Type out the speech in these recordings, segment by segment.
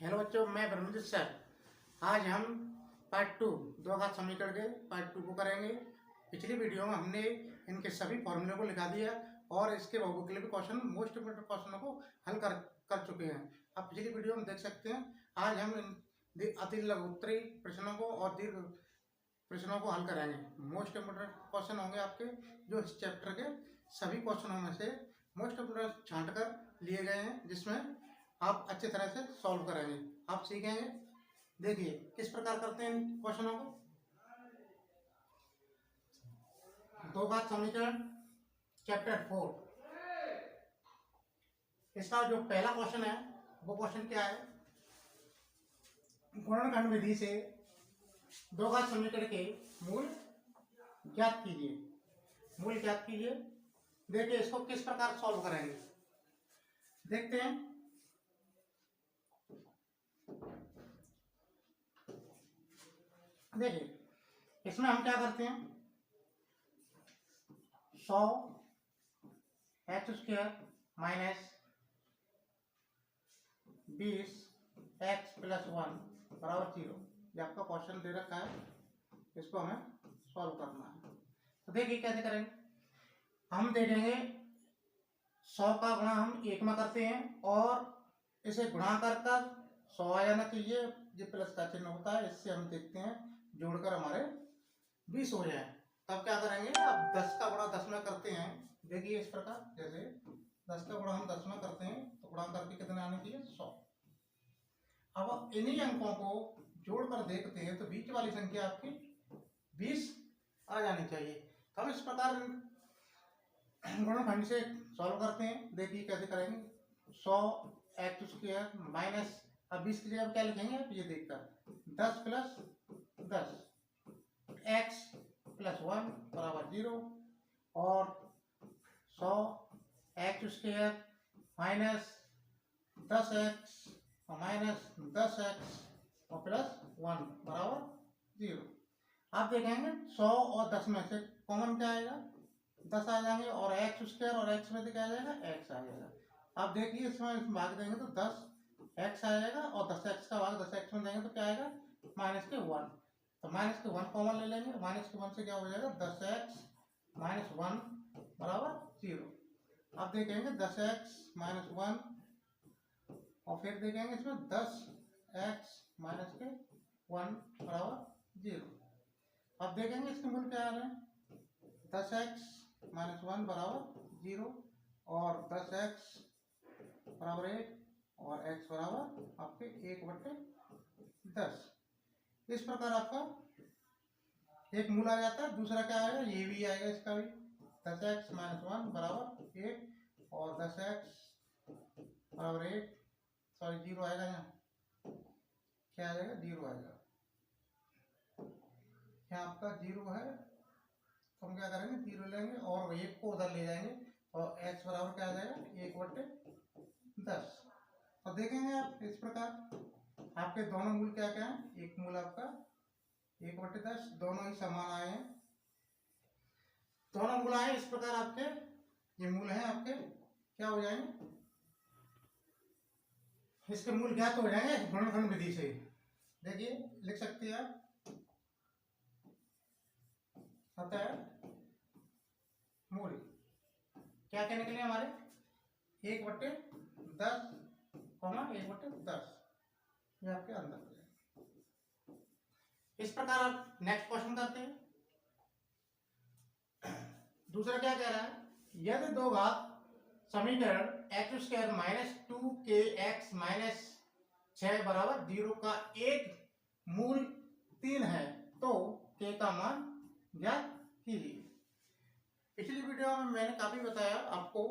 Hello बच्चों, मैं Brahmjeet sir. आज हम पार्ट 2 दो घात समीकरण के पार्ट 2 को करेंगे। पिछली वीडियो में हमने इनके सभी फॉर्मूले को लिखा दिया और इसके बहुविकल्पी क्वेश्चन मोस्ट इम्पोर्टेंट क्वेश्चनों को हल कर चुके हैं। आप पिछली वीडियो में देख सकते हैं। आज हम इन अति लघु उत्तरी प्रश्नों को और दीर्घ प्रश्नों को हल करेंगे। मोस्ट इम्पोर्टेंट क्वेश्चन होंगे आपके, जो इस चैप्टर के सभी क्वेश्चनों में से मोस्ट इम्पोर्टेंट छांट कर लिए गए हैं, जिसमें आप अच्छी तरह से सॉल्व करेंगे। आप सीखेंगे। देखिए किस प्रकार करते हैं इन क्वेश्चनों को। दो घात समीकरण चैप्टर 4, इसका जो पहला क्वेश्चन है वो क्वेश्चन क्या है। गुणनखंड विधि से दो घात समीकरण के मूल ज्ञात कीजिए। मूल ज्ञात कीजिए। देखिए इसको किस प्रकार सॉल्व करेंगे, देखते हैं। देखिए इसमें हम क्या करते हैं, 100 x square minus 20 x plus 1 बराबर 0। ये आपका क्वेश्चन दे रखा है, इसको हमें सॉल्व करना है। तो देखिए कैसे करेंगे। हम दे देंगे 100 का गुणा हम 1 में करते हैं और इसे गुणा कर 100 आ जाना चाहिए। जो प्लस का चिन्ह होता है, इससे हम देखते हैं जोड़कर हमारे 20 हो जाए। तब क्या करेंगे, अब 10 का गुणा 10 में करते हैं। देखिए इस प्रकार, जैसे 10 का गुणा हम 10 में करते हैं तो गुणा करके कितने आने चाहिए, 100। अब इन्हीं अंकों को जोड़कर देखते हैं तो बीच वाली संख्या आपकी 20 आ जानी चाहिए। हम इस प्रकार गुणनखंड से सॉल्व करते हैं। देखिए कैसे करेंगे। 100 एक्स स्क्वायर माइनस, अब 20 की जगह क्या लिखेंगे आप ये देखकर, 10 प्लस 10 एक्स प्लस 1 बराबर 0 और 100 एक्स स्क्वायर माइनस 10 एक्स और माइनस 10 एक्स और प्लस 1 बराबर 0। आप देखेंगे 100 और 10 में से कॉमन क्या आएगा, 10 आ जाएंगे और एक्स स्क्वायर और एक्स में से क्या आ जाएगा, एक्स आ जाएगा। आप देखिए इसमें भाग देंगे तो 10 एक्स आ जाएगा और 10 एक्स का भाग 10 एक्स में देंगे तो क्या आएगा, माइनस के 1। तो माइनस के 1 कॉमन ले लेंगे। माइनस के 1 से क्या हो जाएगा, 10 एक्स माइनस 1 बराबर 0। आप देखेंगे 10 एक्स माइनस 1 और फिर देखेंगे इसमें 10 एक्स माइनस के 1 बराबर 0। अब देखेंगे इसके मूल क्या आ रहे हैं, 10 एक्स माइनस 1 बराबर 0 और 10 एक्स बराबर 1 और x बराबर आपके 1/10। इस प्रकार आपका एक मूल आ जाता है। दूसरा क्या आएगा, ये भी आएगा, इसका भी 10 एक्स माइनस 1 बराबर 1 और 10 एक्स बराबर 1, सॉरी 0 आएगा यहाँ, क्या आ जाएगा, 0 आएगा। यहाँ आपका 0 है तो हम क्या करेंगे, 0 लेंगे और 1 को उधर ले जाएंगे और x बराबर क्या आ जाएगा, 1/10। और देखेंगे आप इस प्रकार आपके दोनों मूल क्या क्या हैं। एक मूल आपका 1/10, दोनों ही समान आए हैं, दोनों मूल आए। इस प्रकार आपके ये मूल हैं, आपके क्या हो जाएंगे, इसके मूल ज्ञात हो जाएंगे गुणनखंड विधि से। देखिए लिख सकते हैं आप, अतः मूल क्या क्या निकले हमारे, 1/10 1/10, ये आपके अंदर हो जाएगा। इस प्रकार आप नेक्स्ट क्वेश्चन करते हैं। दूसरा क्या कह रहा है, यदि दो घात समीकरण x square minus 2kx minus 6 बराबर 0 का एक मूल 3 है तो k का मान ज्ञात कीजिए। पिछली वीडियो में मैंने काफी बताया आपको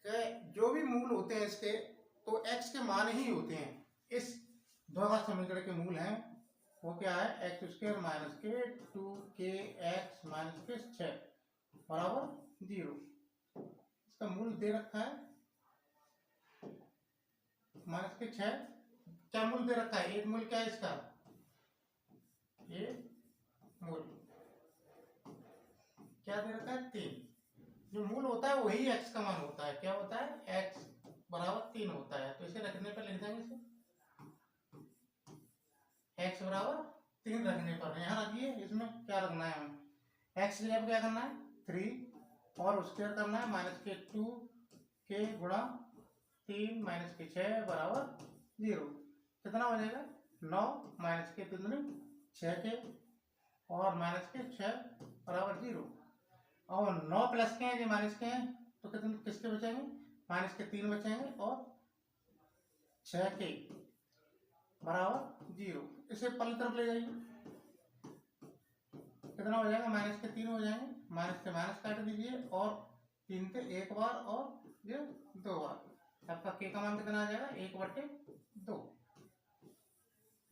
कि जो भी मूल होते हैं इसके, तो x के मान ही होते हैं। इस दो घात समीकरण के मूल हैं वो क्या है, एक्स स्क्वायर माइनस के 2kx माइनस के 6 बराबर 0। इसका मूल दे रखा है माइनस के 6। क्या मूल दे रखा है, एक मूल क्या है इसका, ये मूल क्या दे रखा है, 3। जो मूल होता है वही x का मान होता है। क्या होता है, x बराबर 3 होता है। तो इसे रखने पर लिख देंगे इसे x बराबर 3 रखने पर यहाँ रखिए, इसमें क्या रखना है हमें, x की जगह क्या करना है 3 और स्क्वायर करना है माइनस के 2 के गुणा 3 माइनस के 6 बराबर 0। कितना हो जाएगा 9 माइनस के 3 6 के और माइनस के 6 बराबर 0। और 9 प्लस के हैं, ये माइनस के हैं, तो कितने किसके बचेंगे, माइनस के 3 बचेंगे और 6 के बराबर 0। इसे पहली तरफ ले जाइए, कितना हो जाएगा माइनस के 3 हो जाएंगे, माइनस के माइनस काट दीजिए और 3 के एक बार और ये 2 बार, आपका के का मान कितना आ जाएगा 1/2।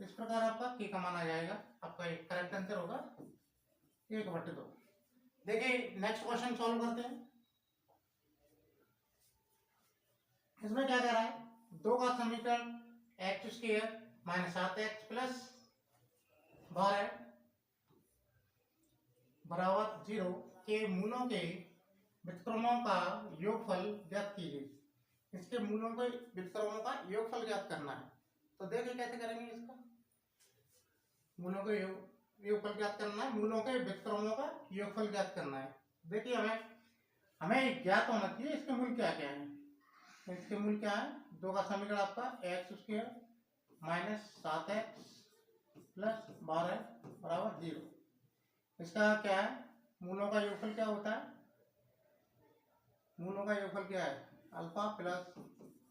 इस प्रकार आपका के का मान आ जाएगा, आपका एक करेक्ट आंसर होगा 1/2। देखिए नेक्स्ट क्वेश्चन सॉल्व करते हैं। इसमें क्या कह रहा है, 2 का समीकरण x² माइनस 7x प्लस 12 बराबर 0 के मूलों के व्युत्क्रमों का योगफल ज्ञात कीजिए। इसके मूलों के व्युत्क्रमों का योगफल ज्ञात करना है, तो देखिए कैसे करेंगे। इसका मूलों के योगफल ज्ञात करना है, मूलों के व्युत्क्रमों का योगफल ज्ञात करना है। देखिए हमें ज्ञात होना चाहिए इसके मूल क्या क्या है। इसके मूल क्या है, 2 का समीकरण आपका x² माइनस 7x प्लस 12 बराबर 0। इसका क्या है, मूलों का योगफल क्या होता है, मूलों का योगफल क्या है अल्फा प्लस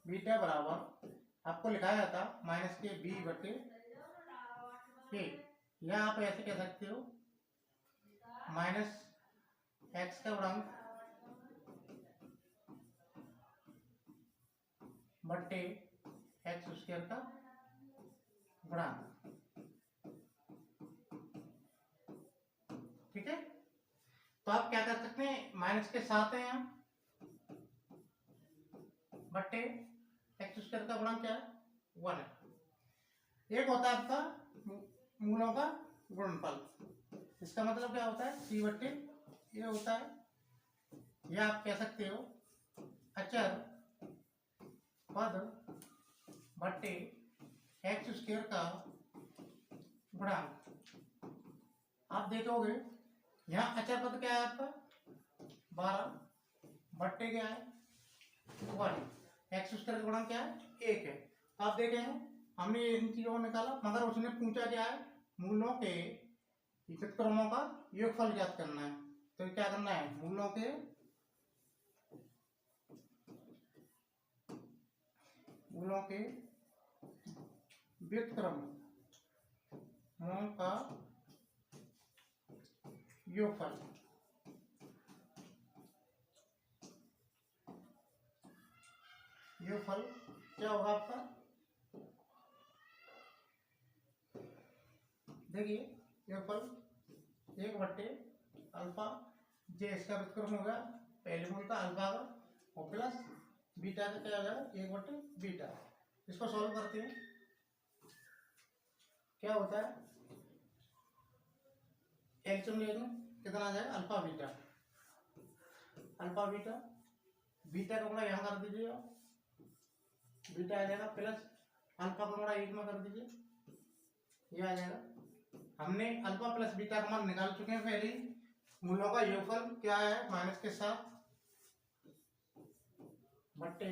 बीटा बराबर, आपको लिखा जाता माइनस के b/k, या आप ऐसे कह सकते हो माइनस x का गुणांक बट्टे x² का गुणांक। ठीक है, तो आप क्या कर सकते हैं, माइनस के साथ है यहाँ बट्टे x² का गुणांक क्या है 1 है। एक होता है आपका मूलों का गुणनफल, इसका मतलब क्या होता है c/, ये होता है, या आप कह सकते हो अचर पद बट्टे x² का गुणांक। आप देखोगे यहाँ अचर पद क्या है आपका 12 बट्टे क्या है 1, x² का गुणांक क्या है 1 है। आप देखेंगे हमने इन चीजों को निकाला, मगर उसने पूछा क्या है, मूलों के व्युत्क्रमों का योगफल ज्ञात करना है। तो क्या करना है, मूलों के व्युत्क्रमों का योगफल क्या होगा आपका, देखिए योगफल 1/अल्फा, जे इसका व्युत्क्रम होगा पहले मूल का अल्फा का, और प्लस बीटा का क्या हो जाएगा 1/बीटा। इसको सॉल्व करते हैं, क्या होता है एलसीएम लेंगे, कितना आ जाएगा अल्फा बीटा, बीटा का गुणा यहाँ कर दीजिए, बीटा आ जाएगा प्लस अल्फा का गुणा 1 में कर दीजिए, ये आ जाएगा। हमने अल्फा प्लस बीटा का मान निकाल चुके हैं पहले। मूलों का योगफल क्या है, माइनस के साथ बट्टे,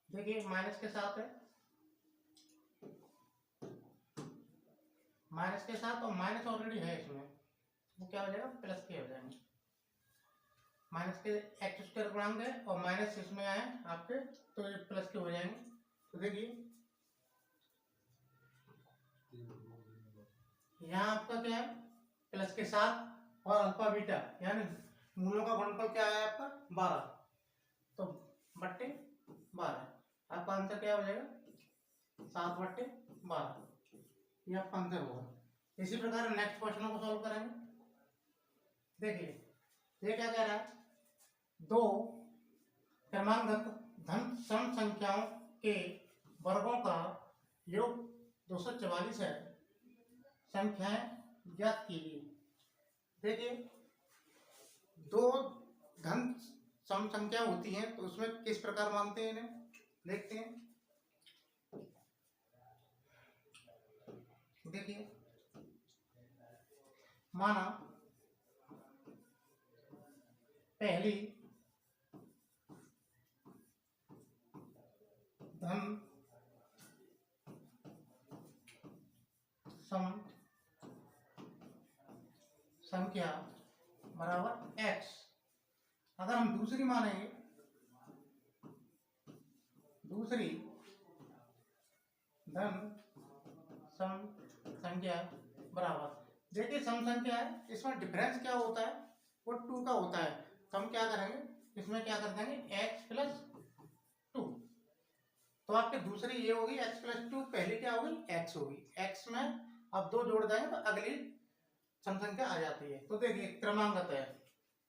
देखिए माइनस के साथ है, माइनस के साथ, और माइनस ऑलरेडी है इसमें, वो क्या हो जाएगा प्लस के हो जाएंगे। माइनस के x² गुणांक है और माइनस इसमें आए आपके, तो ये प्लस के हो जाएंगे। तो देखिए यहाँ आपका क्या है प्लस के साथ और अल्फा बीटा, यानी मूलों का गुणनफल क्या है आपका 12, तो बट्टे 12, आपका आंसर क्या हो जाएगा 7/12, ये आपका आंसर होगा। इसी प्रकार नेक्स्ट क्वेश्चन को सॉल्व करेंगे। देखिए ये क्या कह रहा है, 2 क्रमांकगत धन सम संख्याओं के वर्गों का योग 244 है, संख्याएं ज्ञात कीजिए। देखिए 2 धन सम संख्या होती हैं, तो उसमें किस प्रकार मानते हैं इन्हें, देखते हैं। देखिए माना पहली धन सम संख्या बराबर x। अगर हम दूसरी मानेंगे, दूसरी धन सम संख्या बराबर, देखिए सम संख्या है, इसमें डिफरेंस क्या होता है, वो 2 का होता है। तो हम क्या करेंगे, इसमें क्या कर देंगे x प्लस 2। तो आपकी दूसरी ये होगी x प्लस 2, पहले क्या होगी x होगी। x में अब 2 जोड़ देंगे तो अगली सम संख्या आ जाती है। तो देखिए क्रमांकत है,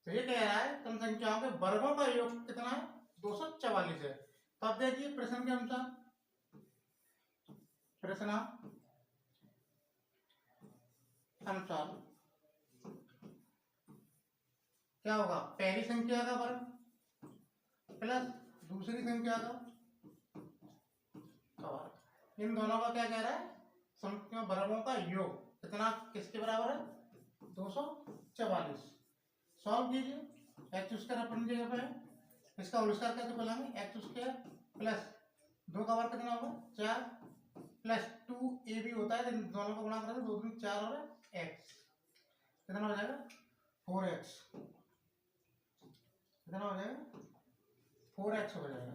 तो ये कह रहा है सम संख्याओं के वर्गों का योग कितना है, 244 है। तो अब देखिए प्रश्न के अनुसार, प्रश्न अनुसार क्या होगा, पहली संख्या का वर्ग प्लस दूसरी संख्या का वर्ग, इन दोनों का क्या कह रहा है, संख्या वर्गों का योग कितना, किसके बराबर है, 244। सॉल्व कीजिए, एक्स स्क्वायर अपनी जगह पे है, इसका होल स्क्वायर कैसे बोलेंगे, एक्स स्क्वायर प्लस 2 का वर्ग कितना होगा 4 प्लस 2 ए भी होता है, दोनों को गुणा करेंगे 2 दूनी 4 और एक्स कितना हो जाएगा 4x, कितना हो जाएगा 4x हो जाएगा।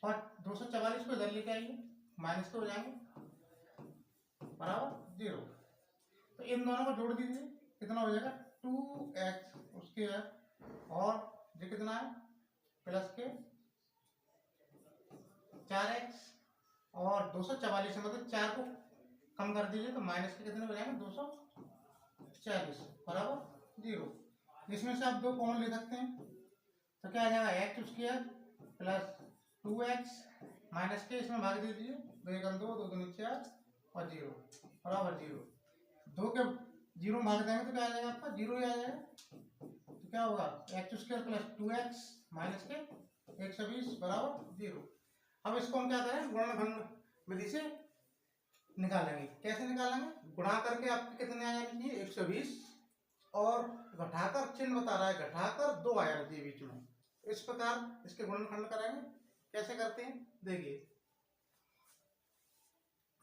और 244 को इधर लेके आइए, माइनस के हो जाएंगे बराबर 0। तो इन दोनों को जोड़ दीजिए, कितना हो जाएगा 2x उसके है, और ये कितना है प्लस के 4x, और 244 मतलब 4 को कम कर दीजिए तो माइनस के कितने हो जाएंगे 240 बराबर 0। इसमें से आप 2 कॉमन ले सकते हैं, तो क्या आ जाएगा x square plus 2x minus के इसमें भाग दे दीजिए, 2 1 2 2 2 4 और 0 बराबर 0। 2 के 0 भाग देंगे तो क्या आ जाएगा आपका 0 ही आ जाएगा। तो क्या होगा x square plus 2x minus के 120 बराबर 0। अब इसको हम क्या करें, गुणनखंड विधि से निकालेंगे। कैसे निकालेंगे, गुणा करके आपके कितने आ जाने चाहिए 120, और घटाकर चिन्ह बता रहा है, घटाकर 2 आ जाने चाहिए बीच में। इस प्रकार इसके गुणनखंड करेंगे। कैसे करते हैं देखिए,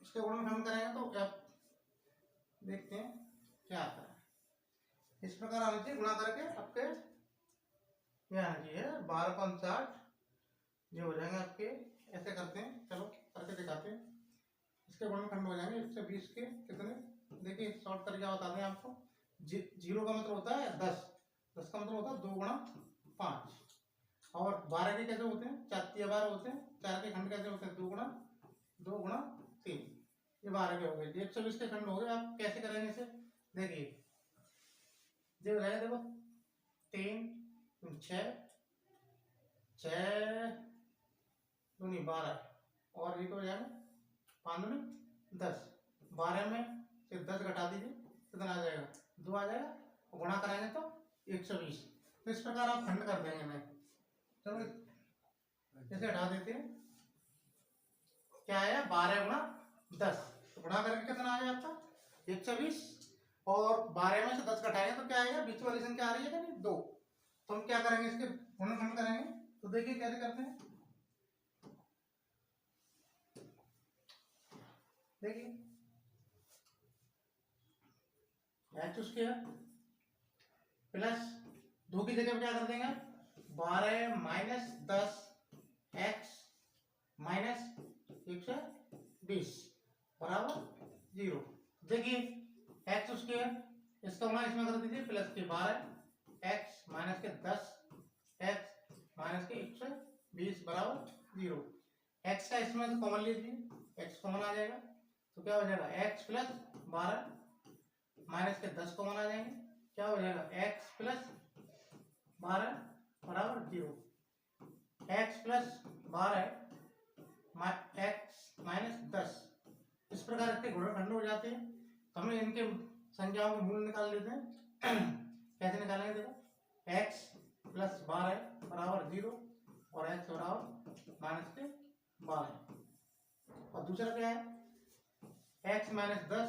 इसके गुणनखंड करेंगे तो आप देखते हैं क्या आता है। इस प्रकार आना चाहिए, गुणा करके आपके ये आना चाहिए 12 5 60, ये हो जाएंगे आपके, ऐसे करते हैं, चलो करके दिखाते हैं। इसके गुणनखंड हो जाएंगे 120 के कितने, देखिए शॉर्ट तरीका बता दें आपको। 0 का मतलब होता है 10, 10 का मतलब होता है 2 गुणा 5, और 12 के कैसे होते हैं 4 3 12 होते हैं, 4 के खंड कैसे होते हैं 2 गुणा 3, ये 12 के हो गए। 120 के खंड हो गए। आप कैसे करेंगे इसे देखिए, जो हो जाएगा देखो 3 6 6 दूनी 12, और ये तो हो जाएगा 5 दूनी 10, 12 में से 10 घटा दीजिए कितना आ जाएगा 2 आ जाएगा, और गुणा कराएंगे तो 120। तो इस प्रकार आप खंड कर देंगे। मैं चलो इसे हटा देते हैं, क्या आया 12 गुणा 10, तो गुणा करके कितना आ जाए आपका 120, और 12 में से 10 घटाएंगे तो क्या आएगा, बीच वाली संख्या आ रही है क्या नहीं 2। तो हम क्या करेंगे, इसके गुणनखंड करेंगे। तो देखिए कैसे करते हैं, देखिए एक्स स्क्वायर प्लस 2 की जगह क्या कर देंगे 12 माइनस 10 एक्स माइनस 120 बराबर 0। देखिए एक्स स्क्वायर इसका गुणा इसमें कर दीजिए, प्लस के 12 एक्स माइनस के 10 एक्स माइनस के 120 बराबर 0। एक्स का इसमें से कॉमन लीजिए, एक्स कॉमन आ जाएगा, तो क्या हो जाएगा एक्स प्लस 12 माइनस के 10 कॉमन आ जाएंगे, क्या हो जाएगा एक्स प्लस 12 बराबर 0। एक्स प्लस 12 एक्स माइनस 10, इस प्रकार इसके गुणनखंड हो जाते हैं। तो हम इनके संख्याओं के मूल निकाल लेते हैं। कैसे निकालेंगे देखो, एक्स प्लस 12 बराबर 0, और एक्स बराबर माइनस के 12, और दूसरा क्या है x माइनस 10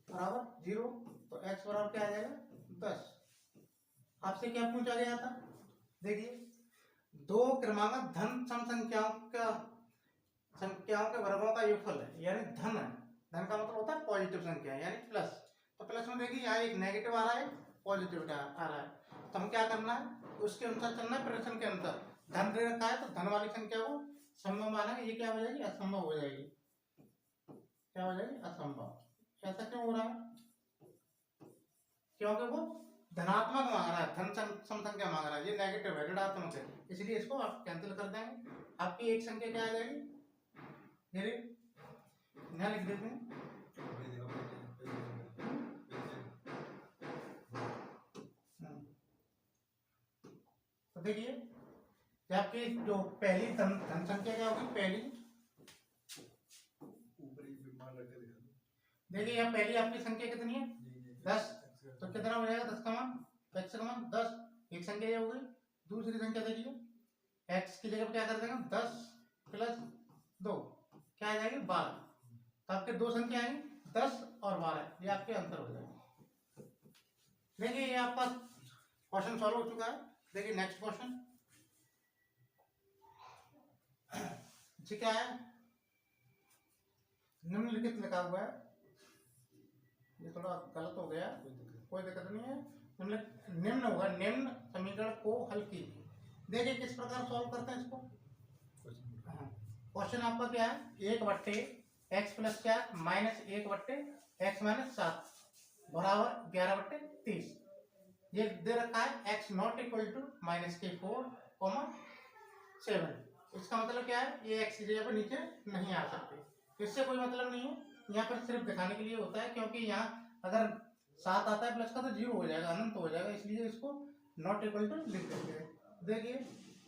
बराबर 0, तो x बराबर क्या आ जाएगा 10। आपसे क्या पूछा गया था, देखिए दो क्रमांक धन सम संख्याओं के वर्गों का योगफल है, यानी धन है। धन का मतलब होता है पॉजिटिव संख्या यानी प्लस। तो प्लस में देखिए यहाँ एक नेगेटिव आ रहा है, पॉजिटिव आ रहा है, तो हम क्या करना है, उसके अनुसार चलना है, प्रश्न के अनुसार। धन दे रखा है तो धन वाली संख्या को संभव माना, ये क्या हो जाएगी, असंभव हो जाएगी। क्या हो जाएगी, असंभव। ऐसा क्यों हो रहा है, क्योंकि वो धनात्मक मांग रहा है, धन सम संख्या मांग रहा है, ये नेगेटिव है, ऋणात्मक है, इसलिए इसको आप कैंसिल कर देंगे। आपकी एक संख्या क्या आ जाएगी, यहाँ लिख देते हैं। तो देखिए आपकी जो पहली धन संख्या क्या होगी, पहली देखिए यहाँ पहली आपकी संख्या कितनी है 10, तो कितना हो जाएगा 10 का मान, x का मान 10, एक संख्या ये हो गई। दूसरी संख्या देखिए x की जगह पर क्या कर देंगे 10 प्लस 2 क्या आ जाएगी 12। तो आपके दो संख्या आएंगी 10 और 12, ये आपके अंतर हो जाएगा। देखिए ये आपका क्वेश्चन सॉल्व हो चुका है। देखिए नेक्स्ट क्वेश्चन जी क्या है, निम्नलिखित लिखा हुआ है, ये थोड़ा गलत हो गया, कोई दिक्कत नहीं है। निम्न होगा, निम्न समीकरण को हल कीजिए। देखिए किस प्रकार सॉल्व करते हैं इसको। क्वेश्चन आपका क्या है, 1/x प्लस क्या माइनस 1/x माइनस 7 बराबर 11/30। ये दे रखा है x नॉट इक्वल टू -4, 7। इसका मतलब क्या है, ये x की जगह पर नीचे नहीं आ सकते, इससे कोई मतलब नहीं है, यहाँ पर सिर्फ दिखाने के लिए होता है, क्योंकि यहाँ अगर 7 आता है प्लस का तो 0 हो जाएगा, अनंत हो जाएगा, इसलिए इसको नॉट इक्वल टू लिख देते हैं। देखिए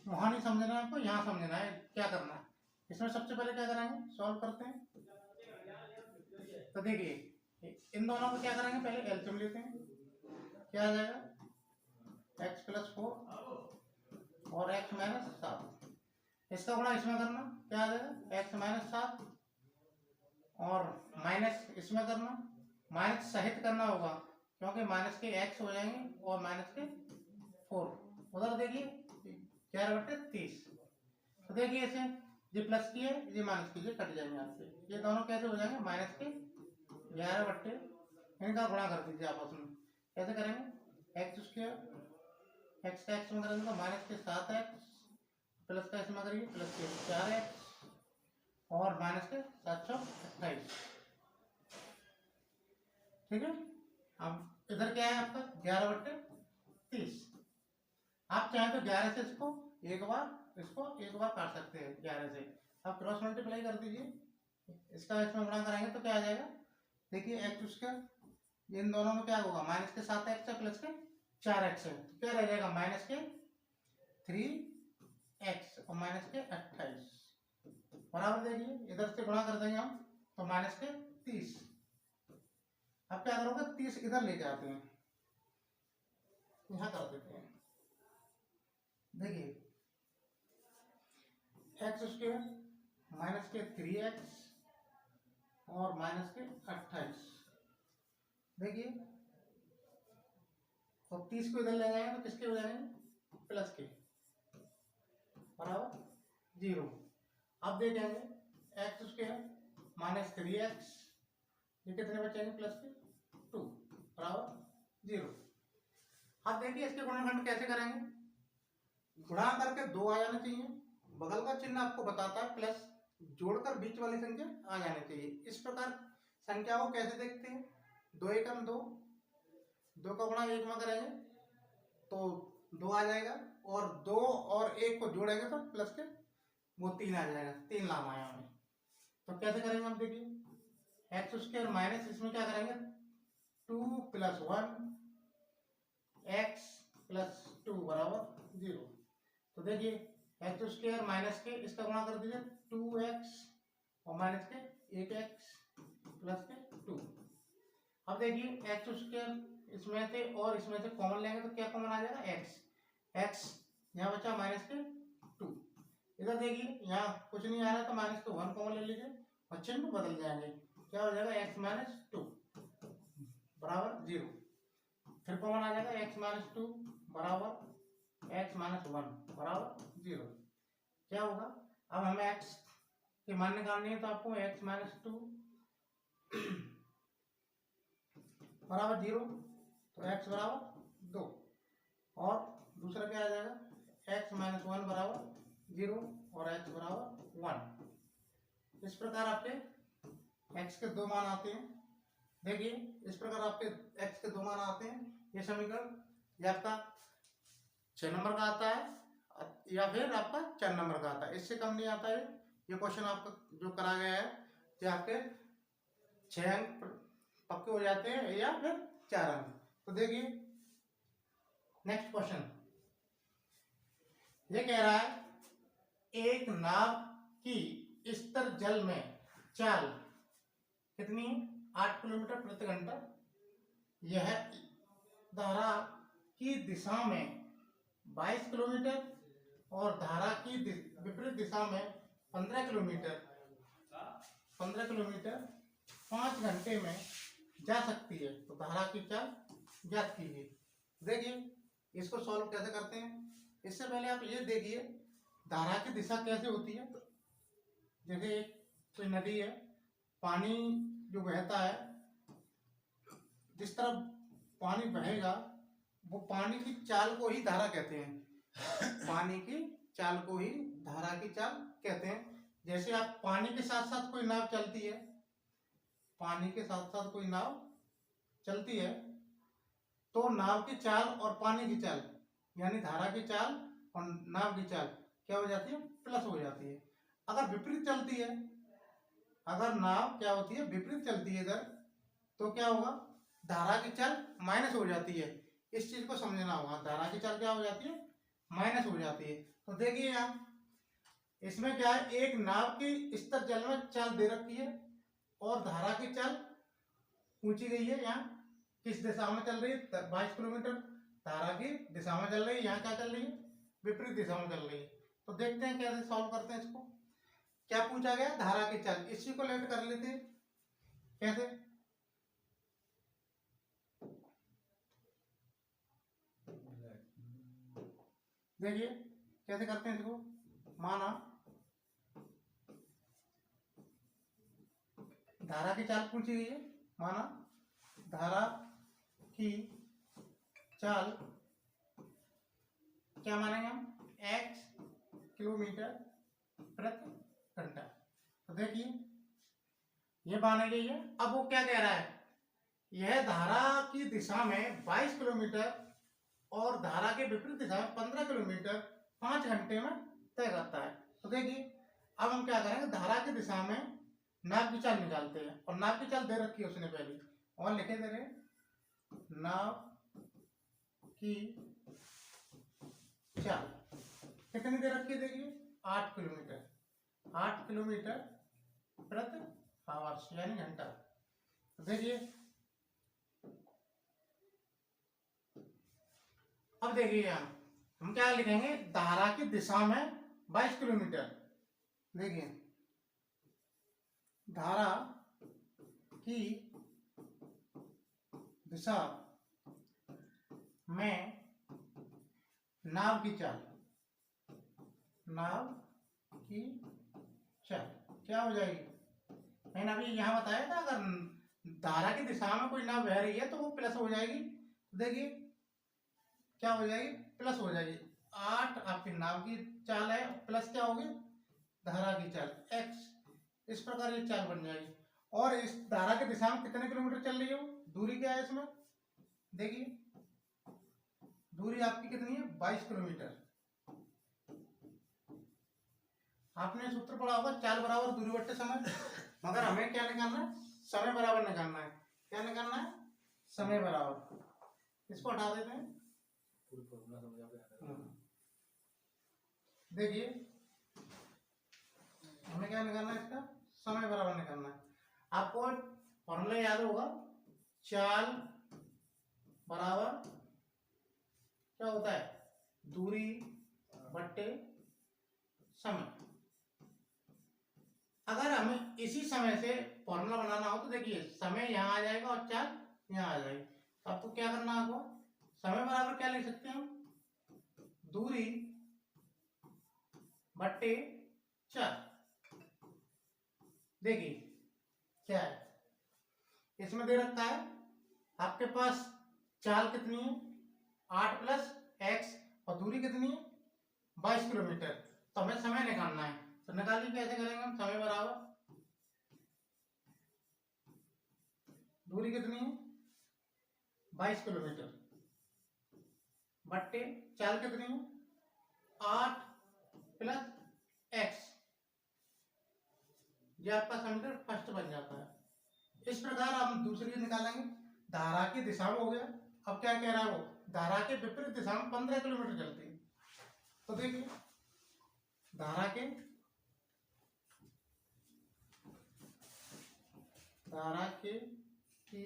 वहाँ नहीं समझना है आपको, यहाँ समझना है क्या करना है। इसमें सबसे पहले क्या करेंगे, सॉल्व करते हैं। तो देखिए इन दोनों को क्या करेंगे, पहले एलसीएम लेते हैं, क्या आ जाएगा x प्लस 4 और x माइनस 7, इसका गुणा इसमें करना, क्या आ जाएगा x माइनस 7 और माइनस इसमें करना, माइनस सहित करना होगा, क्योंकि माइनस के x हो जाएंगे और माइनस के 4 उधर देखिए 11/30। तो देखिए इसे ये प्लस की है, ये माइनस की, ये कट जाएंगे आपसे, ये दोनों कैसे हो जाएंगे माइनस के 11/, इनका गुणा कर दीजिए आपस में। कैसे करेंगे, एक्स स्क्वायर, एक्स का एक्स में करेंगे तो माइनस के 7x प्लस का इसमें करिए प्लस के 4x और माइनस के 728। ठीक है, अब इधर क्या है आपका 11/30। आप चाहें तो 11 से इसको एक बार काट सकते हैं 11 से। आप क्रॉस मल्टीप्लाई कर दीजिए, इसका इसमें गुणा कराएंगे तो क्या आ जाएगा, देखिए एक्स स्क्वायर, इन दोनों में क्या होगा माइनस के 7x है प्लस के 4x है, तो क्या रह जाएगा माइनस के 3x और माइनस के 28 बराबर। देखिए इधर से गुणा कर देंगे हम तो माइनस के 30। अब क्या करोगे 30 इधर ले जाते हैं, यहां कर देते हैं। देखिए एक्स स्क्वायर माइनस के 3x और माइनस के 28, देखिए तो 30 को इधर ले जाएंगे तो किसके हो जाएंगे प्लस के, बराबर 0। अब देखेंगे एक्स स्क्वायर माइनस 3x, ये कितने बचेंगे प्लस के 2 बराबर 0। अब देखिए इसके गुणनखंड कैसे करेंगे, गुणा करके 2 आ जाना चाहिए, बगल का चिन्ह आपको बताता है प्लस, जोड़कर बीच वाली संख्या आ जानी चाहिए। इस प्रकार संख्या को कैसे देखते हैं, 2 एकम 2, 2 का गुणा 1 में करेंगे तो 2 आ जाएगा, और 2 और 1 को जोड़ेंगे तो प्लस के वो 3 आ जाएगा, 3 लाना है हमें। तो कैसे करेंगे हम, देखिए एक्स स्क्वायर माइनस इसमें क्या करेंगे 2 + 1 x + 2 बराबर 0। तो देखिए एक्स स्क्वायर माइनस के इसका गुणा कर दीजिए 2x और माइनस के 8x प्लस के 2। अब देखिए एक्स स्क्वायर इसमें से और इसमें से कॉमन लेंगे तो क्या कॉमन आ जाएगा x यहाँ बचा माइनस के 2। इधर देखिए यहाँ कुछ नहीं आ रहा है तो माइनस के 1 कॉमन ले लीजिए और चिन्ह बदल जाएंगे, क्या हो जाएगा x माइनस टू बराबर 0। फिर कॉमन आ जाएगा x माइनस टू बराबर x माइनस वन बराबर 0। क्या होगा, अब हमें x की मान निकालनी है तो आपको x माइनस टू बराबर 0 तो x बराबर 2 और दूसरा क्या आ जाएगा x माइनस वन बराबर 0 और x बराबर 1। इस प्रकार आपके x के दो मान आते हैं। देखिए इस प्रकार आपके x के दो मान आते हैं। ये समीकरण या आपका 6 नंबर का आता है या फिर आपका 4 नंबर का आता है, इससे कम नहीं आता है। ये क्वेश्चन आपका जो करा गया है कि आपके 6 अंक पक्के हो जाते हैं या फिर 4 अंक। तो देखिए नेक्स्ट क्वेश्चन ये कह रहा है एक नाव की स्तर जल में चाल कितनी है 8 किलोमीटर प्रति घंटा। यह धारा की दिशा में 22 किलोमीटर और धारा की विपरीत दिशा में 15 किलोमीटर 5 घंटे में जा सकती है। तो धारा की चाल ज्ञात कीजिए। देखिए इसको सॉल्व कैसे करते हैं। इससे पहले आप ये देखिए धारा की दिशा कैसे होती है। जैसे कोई नदी है, पानी जो बहता है, जिस तरफ पानी बहेगा वो पानी की चाल को ही धारा कहते हैं। पानी की चाल को ही धारा की चाल कहते हैं। जैसे आप पानी के साथ साथ कोई नाव चलती है, पानी के साथ साथ कोई नाव चलती है तो नाव की चाल और पानी की चाल यानी धारा की चाल और नाव की चाल क्या हो जाती है, प्लस हो जाती है। अगर विपरीत चलती है, अगर नाव क्या होती है विपरीत चलती है इधर, तो क्या होगा धारा की चाल माइनस हो जाती है। इस चीज को समझना होगा, धारा की चाल क्या हो जाती है, माइनस हो जाती है। तो देखिए यहाँ इसमें क्या है, एक नाव की स्तर जल में चाल दे रखी है और धारा की चाल पूछी गई है। यहाँ किस दिशा में चल रही है, 22 किलोमीटर धारा की दिशा में चल रही है। यहाँ क्या चल रही है, विपरीत दिशा में चल रही है। तो देखते हैं कैसे सॉल्व करते हैं इसको। क्या पूछा गया, धारा की चाल। इसी को लेट कर लेते हैं कैसे। देखिए कैसे करते हैं इसको। माना धारा की चाल पूछी गई है, माना धारा की चाल क्या मानेंगे हम, x किलोमीटर प्रति घंटा। तो देखिए ये माने गई है। अब वो क्या कह रहा है, यह धारा की दिशा में 22 किलोमीटर और धारा के विपरीत दिशा में 15 किलोमीटर 5 घंटे में तय करता है। तो देखिए अब हम क्या करेंगे, धारा की दिशा में नाव की चाल निकालते हैं। और नाव की चाल दे रखी है उसने पहले, और लिखे दे रहे नाव की चाल कितनी दे रखी है। देखिए 8 किलोमीटर प्रति आवर्स यानी घंटा। तो देखिए अब देखिए यहाँ हम क्या लिखेंगे, धारा की दिशा में 22 किलोमीटर। देखिए धारा की दिशा में नाव की चाल, नाव की चाल क्या हो जाएगी। मैंने अभी यहाँ बताया था अगर धारा की दिशा में कोई नाव बह रही है तो वो प्लस हो जाएगी। देखिए क्या हो जाएगी, प्लस हो जाएगी। 8 आपकी नाव की चाल है, प्लस क्या होगी धारा की चाल x। इस प्रकार ये चाल बन जाएगी। और इस धारा की दिशा में कितने किलोमीटर चल रही है, दूरी क्या है इसमें। देखिए दूरी आपकी कितनी है, 22 किलोमीटर। आपने सूत्र पढ़ा होगा चाल बराबर दूरी बट्टे समय। मगर हमें क्या निकालना है, समय बराबर निकालना है। क्या निकालना है, समय बराबर। इसको हटा देते हैं। देखिए हमें क्या निकालना है, इसका समय बराबर निकालना है। आपको फॉर्मूला याद होगा, चाल बराबर क्या होता है, दूरी बट्टे समय। अगर हमें इसी समय से फॉर्मूला बनाना हो तो देखिए समय यहाँ आ जाएगा और चाल यहाँ आ जाएगी। तो आपको क्या करना होगा, समय बराबर क्या लिख सकते हैं हम, दूरी बट्टे चाल। देखिए क्या है, इसमें दे रखा है आपके पास चाल कितनी है 8 प्लस एक्स और दूरी कितनी है 22 किलोमीटर। तो हमें समय निकालना है, तो निकालिए कैसे करेंगे हम, समय बराबर दूरी कितनी है 22 किलोमीटर बट्टे चाल कितनी है 8 प्लस एक्स, ये आपका समीकरण फर्स्ट बन जाता है। इस प्रकार हम दूसरी निकालेंगे, धारा की दिशा में हो गया। अब क्या कह रहा है वो, धारा के विपरीत दिशा में 15 किलोमीटर चलती है। तो देखिए धारा के की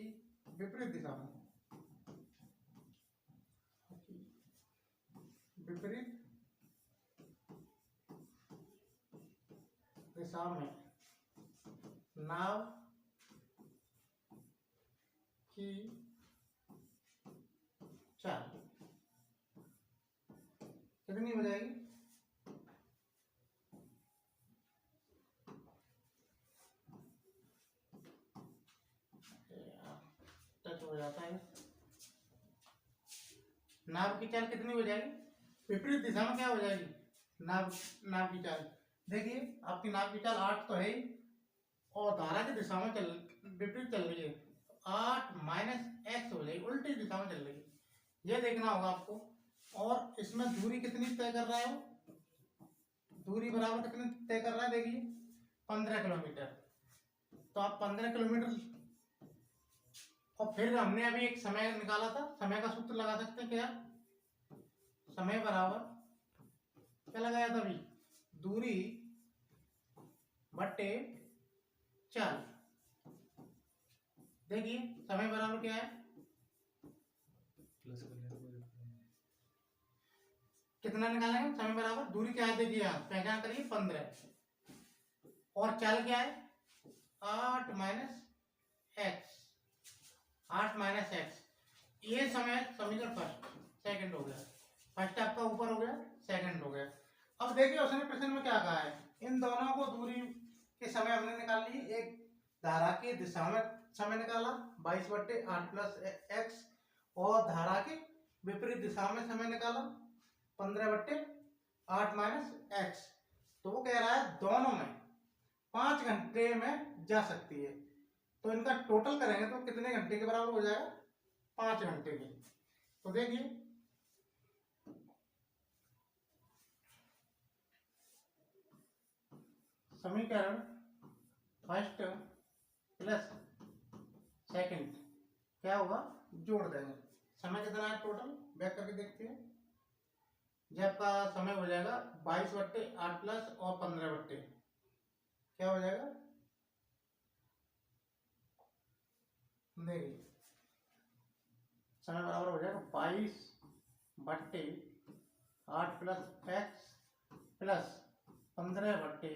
विपरीत दिशा में, विपरीत दिशा में नाव की चाल कितनी हो जाएगी, टच हो जाता है। नाव की चाल कितनी हो जाएगी, विपरीत दिशा में क्या हो जाएगी, नाव की चाल। देखिए आपकी नाव की चाल 8 तो है ही, और धारा की दिशा में विपरीत चल रही है, 8 माइनस एक्स हो जाएगी, उल्टी दिशा में चल रही है, यह देखना होगा आपको। और इसमें दूरी कितनी तय कर रहा है वो, दूरी बराबर कितनी तय कर रहा है, देखिए 15 किलोमीटर। तो आप 15 किलोमीटर, और फिर हमने अभी एक समय निकाला था, समय का सूत्र लगा सकते हैं क्या, समय बराबर क्या लगाया था अभी, दूरी बट्टे चाल। देखिए समय बराबर क्या है, कितना निकालेंगे, समय बराबर दूरी क्या है, देखिए यहाँ पहचान करिए 15, और चाल क्या है 8 माइनस एक्स, 8 माइनस एक्स। ये समय समीकरण फर्स्ट, सेकंड हो गया, फर्स्ट आपका ऊपर हो गया, सेकंड हो गया। अब देखिए उसने प्रश्न में क्या कहा है, इन दोनों को दूरी के समय हमने निकाल ली, एक धारा की दिशा में समय निकाला 22 बट्टे 8 प्लस एक्स, और धारा की विपरीत दिशा में समय निकाला 15 बट्टे 8 माइनस एक्स। तो वो कह रहा है दोनों में 5 घंटे में जा सकती है। तो इनका टोटल करेंगे तो कितने घंटे के बराबर हो जाएगा, 5 घंटे के। तो देखिए समीकरण फर्स्ट प्लस सेकंड क्या होगा, जोड़ देंगे। समय कितना है टोटल, बैक करके देखते हैं। जब आपका समय हो जाएगा 22 बट्टे 8 प्लस और 15 बट्टे क्या हो जाएगा, देखिए समय बराबर हो जाएगा 22 बट्टे 8 प्लस एक्स प्लस 15 बट्टे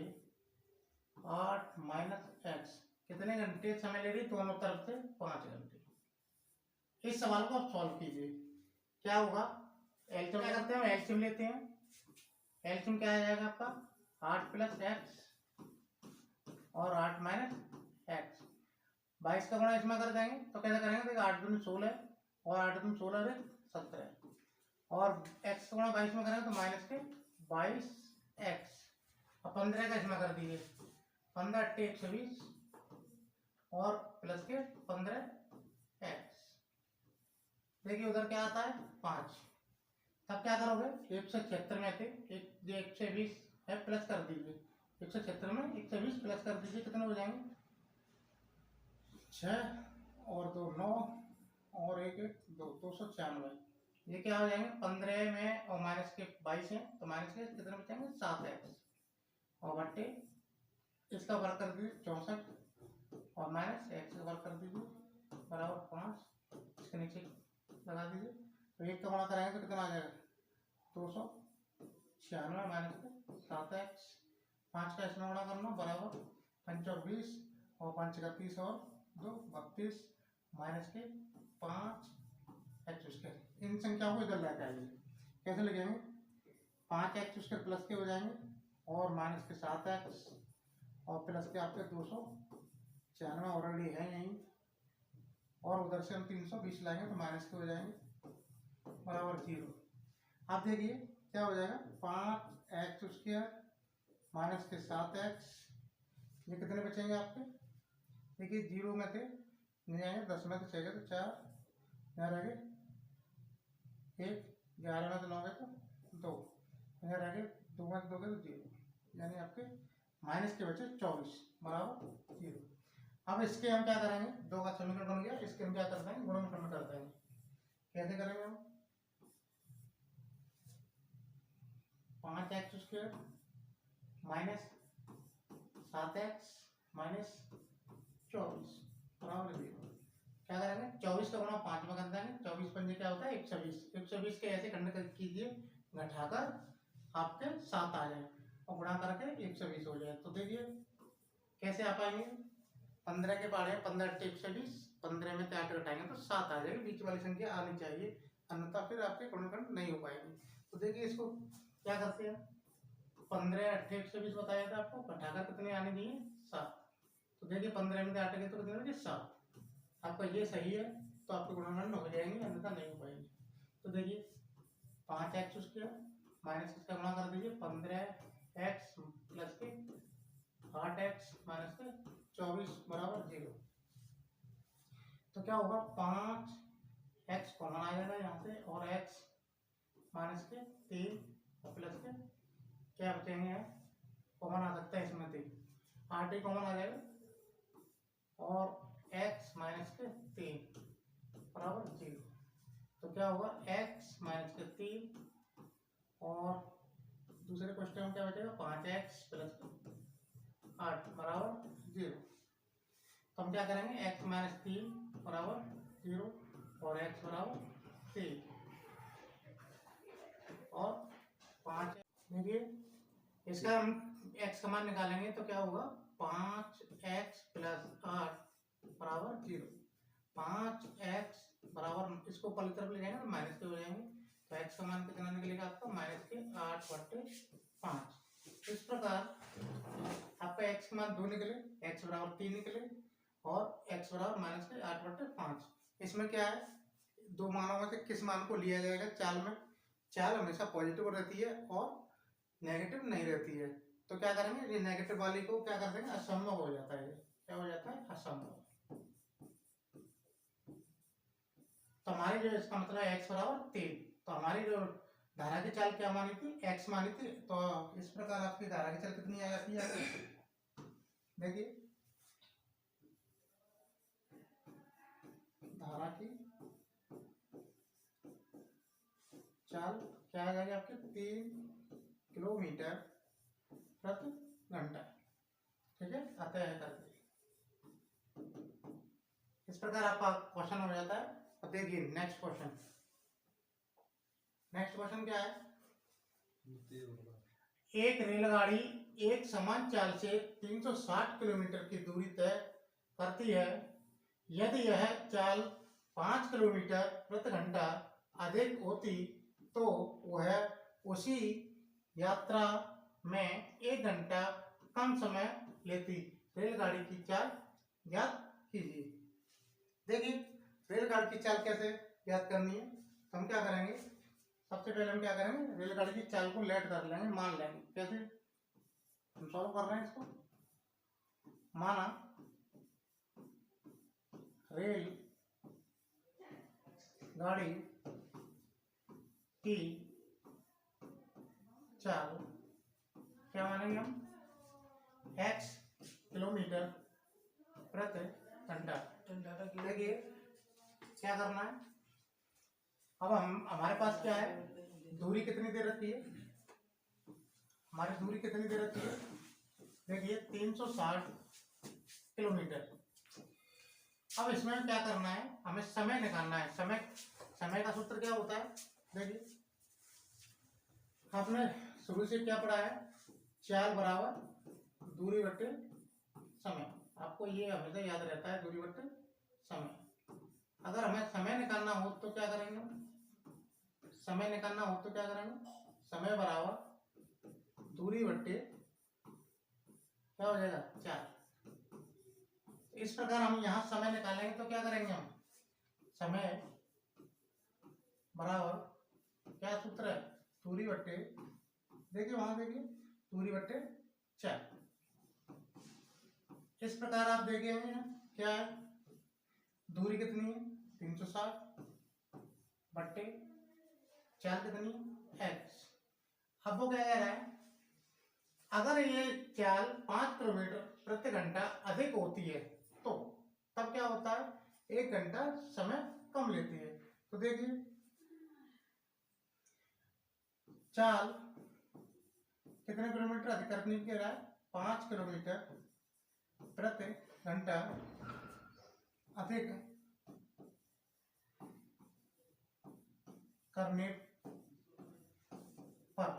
8 माइनस एक्स। कितने घंटे समय ले रही, दोनों तरफ से 5 घंटे। इस सवाल को आप सॉल्व कीजिए, क्या होगा, एलसीएम क्या करते हैं, एलसीएम लेते हैं। एलसीएम क्या आ जाएगा आपका 8 प्लस एक्स और 8 माइनस एक्स, 22 का गुणा इसमें कर देंगे तो कैसे करेंगे, देखिए 8 दूनी 16 और 8 दूनी 16 17, और एक्स का गुणा 22 में करेंगे तो माइनस के 22 एक्स, और 15 का इसमें कर दीजिए 15 अट्टे 120 और प्लस के 15 एक्स। देखिए उधर क्या आता है 5, तब क्या करोगे 176 में थे, एक जो 120 है प्लस कर दीजिए, 176 में 120 प्लस कर दीजिए, कितने हो जाएंगे 6 और 2 9 और 1 1 2 296। ये क्या हो जाएंगे 15 में और माइनस के 22 है तो माइनस के कितने बचेंगे 7 एक्स, और बट्टे इसका वर्ग कर दीजिए 64 और माइनस एक्स का वर्ग कर दीजिए बराबर 5, इसके नीचे लगा दीजिए। तो एक का गुणा कराएंगे तो कितना आ जाएगा 296 माइनस के 7 एक्स, 5 का इसमें गुणा करना बराबर पंच और 20 और 5 का 30 और 2 32 माइनस के 5 एक्स स्क्वायर। इन संख्याओं को इधर लाके आइए, कैसे लिखेंगे? 5 एक्स स्क्वायर प्लस के हो जाएंगे और माइनस के 7 एक्स और प्लस के आपके 296 ऑलरेडी है यहीं, और उधर से हम 320 लाएंगे तो माइनस के हो जाएंगे बराबर 0। आप देखिए क्या हो जाएगा, 5 एक्स स्क्वायर माइनस के 7 एक्स, ये कितने बचेंगे आपके? देखिए 0 में थे नहीं आएंगे, 10 में तो 6 गए तो 4, यहाँ रह गए 1, 11 में तो 9 गए तो 2, यहाँ रह गए 2 में तो 2 गए तो 0, यानी आपके माइनस के बचे 24 बराबर 0। अब इसके हम क्या करेंगे, 2 का समीकरण बन गया, इसके हम क्या करते हैं, गुणनखंड करते हैं। कैसे करेंगे हम? 5 x square minus 7 x minus 24 बराबर 0। क्या करेंगे, 24 का गुणा 5 में कर देंगे, 24 पंजे क्या होता है 120, 120 के ऐसे खंड कीजिए घटाकर आपके 7 आ जाए और गुणा करके 120 हो जाए। तो देखिए कैसे आ पाएंगे, 15 के पहाड़े 15 × 120, 15 में 8 घटाएंगे तो 7 आ जाएगी, बीच वाली संख्या आनी चाहिए, अन्यथा फिर आपके गुणनखंड नहीं हो पाएंगे। तो देखिए इसको क्या करते हैं, 15 × 120 बताया था आपको, घटाकर कितने आने दिए 7, तो देखिए 15 में 8 गए तो कितने बचे 7, आपका ये सही है तो आपके गुणनखंड हो जाएंगे, अन्यथा नहीं हो पाएंगे। तो देखिए 5 एक्स स्क्वायर माइनस इसका गुणा कर दीजिए 15 एक्स प्लस के 8 एक्स माइनस के 24 बराबर 0। तो क्या होगा, 5 एक्स कॉमन आ जाएगा यहाँ से और एक्स माइनस के 3 और प्लस के क्या बचेंगे, कॉमन आ सकता है इसमें 3, 8 ही कॉमन आ जाएगा और x माइनस के 3 बराबर 0। तो क्या होगा, x माइनस के 3 और दूसरे क्वेश्चन में क्या बचेगा 5x प्लस 8 बराबर 0। तो हम क्या करेंगे, x माइनस 3 बराबर 0 और x बराबर 3 और 5। देखिए इसका हम x का मान निकालेंगे तो क्या होगा, 5x प्लस 8 बराबर 0। 5x बराबर, इसको ऊपर की तरफ ले जाएंगे तो माइनस के हो जाएंगे, तो x का मान कितना निकलेगा आपका, माइनस के 8/5। इस प्रकार आपका x का मान 2 निकले, x बराबर 3 निकले और x बराबर माइनस के 8/5। इसमें क्या है, दो मानों में से किस मान को लिया जाएगा चाल में? चाल हमेशा पॉजिटिव रहती है और नेगेटिव नहीं रहती है, तो क्या करेंगे, ये नेगेटिव वाली को क्या कर देंगे, असंभव हो जाता है। क्या हो जाता है, असंभव। तो हमारी जो इसका मतलब है x बराबर 3, तो हमारी जो धारा की चाल क्या मानी थी, x मानी थी। तो इस प्रकार आपकी धारा की चाल कितनी आ जाती है, देखिए धारा की चाल क्या आ जाएगी आपकी, 3 किलोमीटर प्रति घंटा। ठीक है, अतः करके इस प्रकार आपका क्वेश्चन हो जाता है। अब देखिए नेक्स्ट क्वेश्चन, नेक्स्ट क्वेश्चन क्या है, एक रेलगाड़ी एक समान चाल से 360 किलोमीटर की दूरी तय करती है। यदि यह चाल 5 किलोमीटर प्रति घंटा अधिक होती तो वह उसी यात्रा में 1 घंटा कम समय लेती। रेलगाड़ी की चाल ज्ञात कीजिए। देखिए रेलगाड़ी की चाल कैसे ज्ञात करनी है, तो हम क्या करेंगे, सबसे पहले हम क्या करेंगे, रेलगाड़ी की चाल को लेट कर लेंगे, मान लेंगे। कैसे हम सॉल्व कर रहे हैं इसको, माना रेल गाड़ी की चाल क्या मानेंगे हम, x किलोमीटर प्रति घंटा। देखिए क्या करना है, अब हमारे पास क्या है, दूरी कितनी दे रखी है, हमारी दूरी कितनी दे रखी है, देखिए 360 किलोमीटर। अब इसमें क्या करना है, हमें समय निकालना है। समय का सूत्र क्या होता है, देखिए आपने शुरू से क्या पढ़ा है, चाल बराबर दूरी बटे समय। आपको ये हमेशा याद रहता है, दूरी बट्टे समय। अगर हमें समय निकालना हो तो क्या करेंगे, समय निकालना हो तो क्या करेंगे, समय बराबर दूरी बट्टे क्या हो जाएगा 4। इस प्रकार हम यहाँ समय निकालेंगे तो क्या करेंगे हम, समय बराबर क्या सूत्र है, दूरी बट्टे, देखिए वहां देखिए दूरी बट्टे 4। इस प्रकार आप देखेंगे क्या है, दूरी कितनी है 360 बट्टे 4 कितनी है x। अब वो क्या कह रहा है, अगर ये चाल 5 किलोमीटर प्रति घंटा अधिक होती है तो तब क्या होता है, 1 घंटा समय कम लेती है। तो देखिए चाल कितने किलोमीटर अधिक करने के रहा है, 5 किलोमीटर प्रति घंटा अधिक करने पर,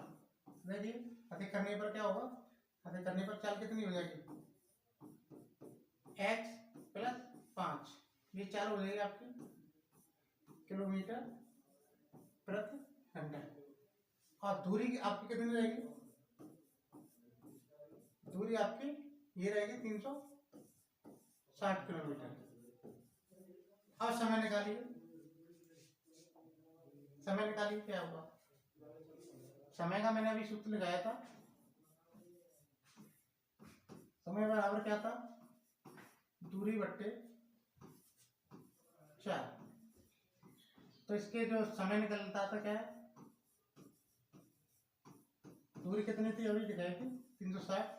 देखिए अधिक करने पर क्या होगा, अधिक करने पर चाल कितनी हो जाएगी, x प्लस 5, ये चाल हो जाएगी आपकी किलोमीटर प्रति घंटा। और दूरी आपकी कितनी रहेगी, दूरी आपकी ये रहेगी 360 किलोमीटर। अब समय निकालिए, समय निकालिए क्या होगा, समय का मैंने अभी सूत्र लगाया था, समय बराबर क्या था, दूरी बट्टे 4। तो इसके जो समय निकलता था क्या है, दूरी कितनी थी अभी दिखाई थी 360,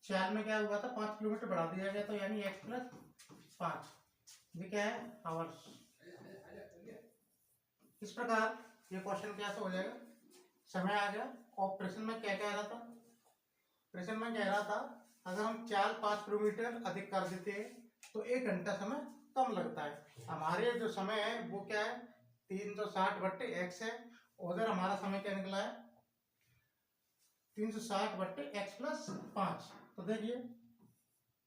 4 में क्या हुआ था 5 किलोमीटर बढ़ा दिया गया, तो यानी x प्लस 5, ये क्या है आवर्स। इस प्रकार ये क्वेश्चन कैसे हो जाएगा, समय आ गया। और प्रश्न में क्या कह रहा था, प्रश्न में कह रहा था अगर हम चाल 5 किलोमीटर अधिक कर देते हैं तो 1 घंटा समय कम लगता है। हमारे जो समय है वो क्या है 360 बट्टे x है, उधर हमारा समय क्या निकला है 360 बट्टे x प्लस 5। तो देखिए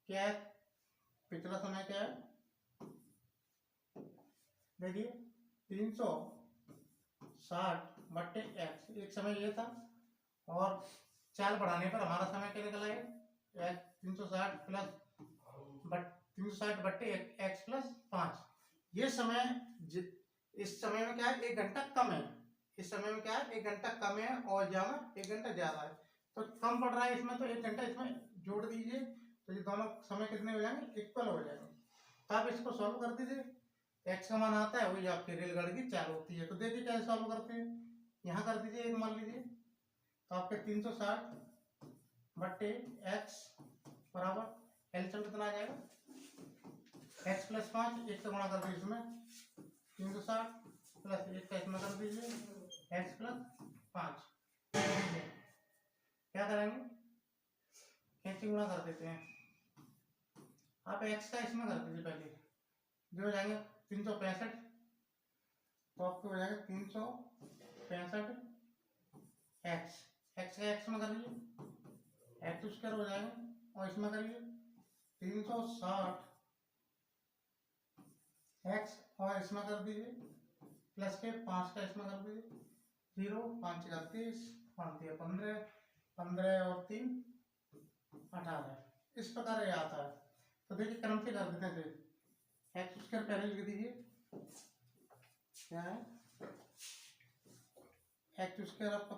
क्या है, पिछला समय क्या है, देखिए 360 बट्टे x, एक समय ये था, और चाल बढ़ाने पर हमारा समय क्या निकला है 360 प्लस 360 बट्टे x प्लस 5। ये समय इस समय में क्या है 1 घंटा कम है, इस समय में क्या है 1 घंटा कम है और यहाँ 1 घंटा ज्यादा है, तो कम पड़ रहा है इसमें, तो 1 घंटा इसमें जोड़ दीजिए तो ये दोनों समय कितने हो जाएंगे, इक्वल हो जाएंगे। तो आप इसको सॉल्व कर दीजिए, x का मान आता है वही आपकी रेलगाड़ी की चाल होती है। तो देखिए कैसे सॉल्व करते हैं, यहाँ कर दीजिए एक मान लीजिए, तो आपके 360 बट्टे x बराबर एलसीएम कितना आ जाएगा x प्लस 5, एक से गुणा कर दीजिए इसमें 360 प्लस एक का इसमें कर दीजिए x प्लस 5, क्या करेंगे कैसे गुणा कर देते हैं, आप x का इसमें कर दीजिए पहले, जो हो जाएंगे 365, तो आपको हो जाएगा 365 x, x का x में कर लीजिए x स्क्वायर हो जाएगा, और इसमें करिए 360 x और इसमें कर दीजिए प्लस के 5 का इसमें कर दीजिए, 0 5 31 5 15 15 और 3 18, इस प्रकार ये आता है। तो देखिए क्रम से कर देते हैं, एक्स स्क्वायर पहले लिख दीजिए, क्या है एक्स स्क्वायर आपका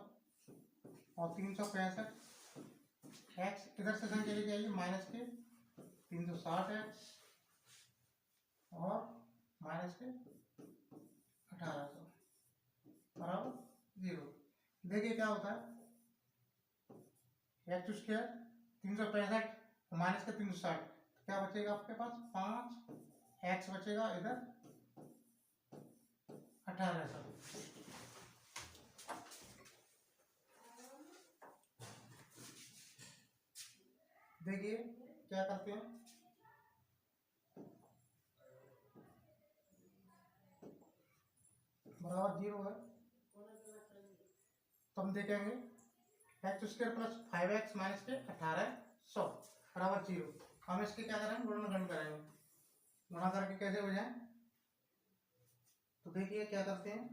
और 365 एक्स इधर से संख्या ले जाइए माइनस के 360 एक्स और माइनस के 1800 बराबर 0। देखिए क्या होता है, एक्स स्क्वायर 365 माइनस के 360, क्या बचेगा आपके पास 5 एक्स बचेगा, इधर 1800। देखिए क्या करते हैं, बराबर 0 है, तो हम देखेंगे x square plus 5x minus के 1800 बराबर 0। हम इसके क्या करेंगे, गुणनखंड करेंगे। गुणा करके कैसे हो जाए, तो देखिए क्या करते हैं,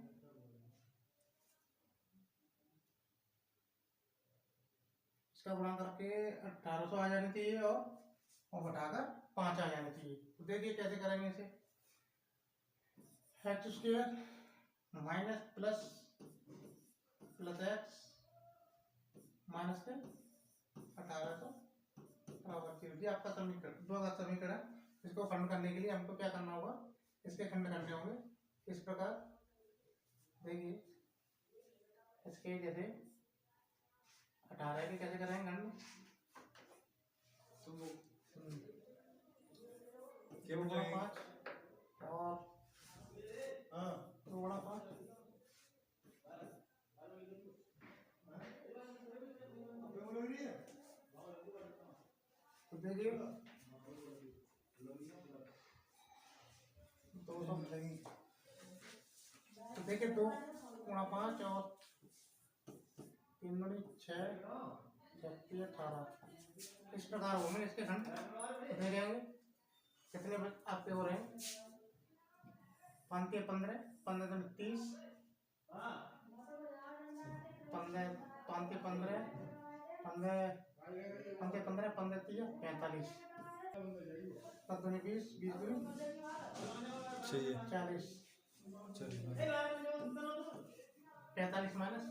इसका गुणा करके 1800 आ जानी चाहिए और घटाकर 5 आ जानी चाहिए। तो देखिए कैसे करेंगे इसे, x square minus plus x minus के 1800 बराबर 0। ये आपका समीकरण, दो का समीकरण। इसको खंड करने के लिए हमको क्या करना होगा, इसके खंड करने होंगे इस प्रकार। देखिए इसके जैसे 18 के कैसे करेंगे खंड, क्या बोल रहे हैं? 5 और 2/5। तो देखिए 200, तो देखिए 2/5 और 3 दूनी 6 6 18। इस प्रकार होंगे इसके खंड। कितने जाएंगे, कितने आपके हो रहे हैं, 5 के 15, 15 दूनी 30, 15 5 के 15, 15 5 के 15, 15 30 45, 7 दूनी 20, 20 दूनी चाहिए 40, चलिए 45 माइनस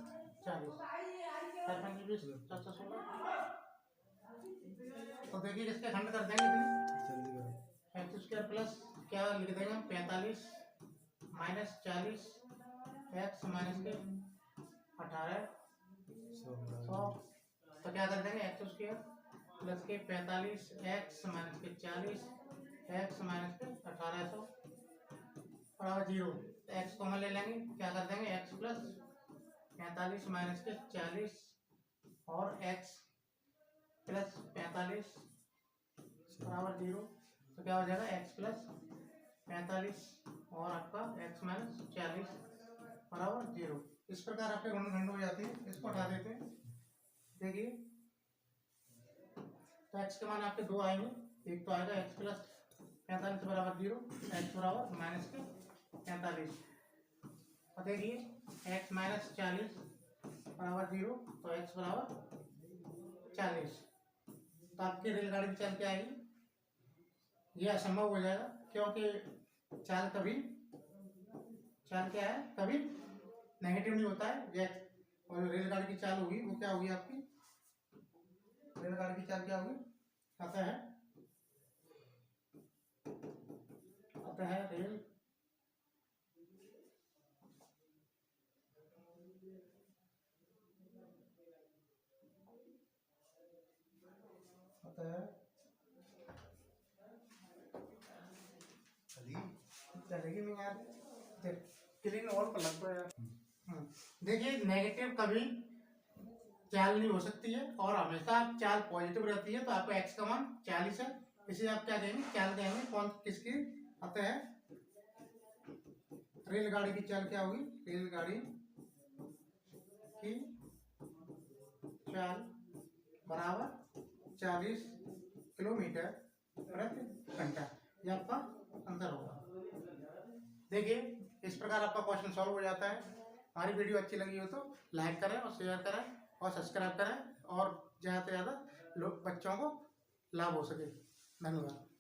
40, 4×5 = 20, 416। तो देखिए इसके खंड कर देंगे इतने, जल्दी करो। एक्स स्क्वायर प्लस क्या लिख देंगे, 45 माइनस 40 एक्स माइनस के 18 100। तो क्या कर देंगे, एक्स स्क्वायर प्लस के 45 एक्स माइनस के 40 एक्स माइनस के 1800 बराबर 0। तो एक्स कॉमन ले लेंगे, क्या कर देंगे, एक्स प्लस 45 माइनस के 40 और एक्स प्लस 45 बराबर 0। तो क्या हो जाएगा, एक्स प्लस 45 और आपका एक्स माइनस 40 बराबर 0। इस प्रकार आपके गुणनखंड हो जाते हैं। इसको हटा देते हैं। देखिए तो एक्स के मान आपके दो आएंगे, एक तो आएगा एक्स प्लस 45 बराबर 0, एक्स बराबर माइनस के 45। और देखिए एक्स माइनस 40 बराबर 0, तो एक्स बराबर 40। तो आपकी रेलगाड़ी की चाल क्या आएगी, ये असंभव हो जाएगा, क्योंकि चाल क्या है, कभी नेगेटिव नहीं होता है। और रेलगाड़ी की चाल होगी वो क्या होगी, आपकी रेलगाड़ी की चाल क्या होगी, अतः रेल चलेगी नहीं यार, क्लीन और पलट तो यार। देखिए नेगेटिव कभी चाल नहीं हो सकती है और हमेशा चाल पॉजिटिव रहती है। तो आपको एक्स का मान 40 है, इसे आप क्या कहेंगे, चाल कहेंगे। कौन किसकी, अतः रेलगाड़ी की चाल क्या होगी, रेलगाड़ी की चाल बराबर 40 किलोमीटर प्रति घंटा। ये आपका आंसर होगा। देखिए इस प्रकार आपका क्वेश्चन सॉल्व हो जाता है। हमारी वीडियो अच्छी लगी हो तो लाइक करें और शेयर करें और सब्सक्राइब करें और ज़्यादा से ज़्यादा लोग बच्चों को लाभ हो सके। धन्यवाद।